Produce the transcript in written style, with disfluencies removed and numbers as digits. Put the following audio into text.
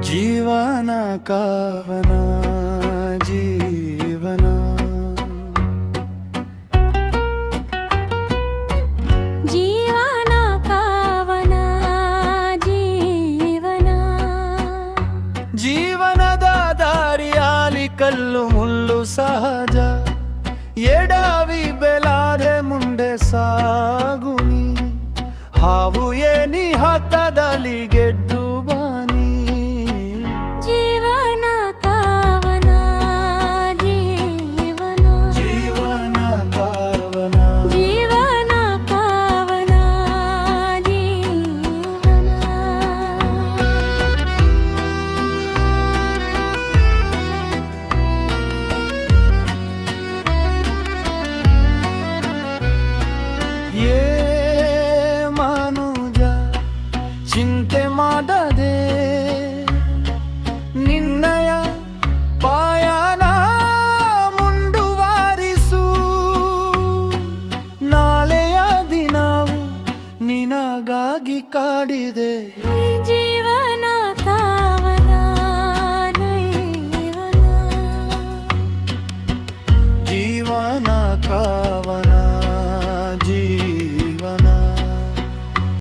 ಜೀವನ ಕಾವನ ಜೀವನ ಜೀವನ ಕಾವನ ಜೀವನ ಜೀವನದ ದಾರಿಯಾಲಿ ಕಲ್ಲು ಮುಳ್ಳು ಸಹಜ ಎಡವಿ ಬೆಲಾದೆ ಮುಂದೆ ಸಾಗುನಿ ಹಾವು ಏನಿ ಹತ್ತದಲ್ಲಿ ಗೆದ್ದು ಬಾನಿ ಜೀವನ ಕಾವನ ಜೀವನ ಜೀವನ ಕಾವನ ಜೀವನ ಕಾವನ ಜೀವನ ಏ ಮನುಜ ಚಿಂತೆ ಮಾಡದೆ ನಿನ್ನಯ ಪಾಯನ ಮುಂದುವರಿಸು ನಾಳೆಯ ದಿನವು ನಿನಗಾಗಿ ಕಾಡಿದೆ ಜೀವನ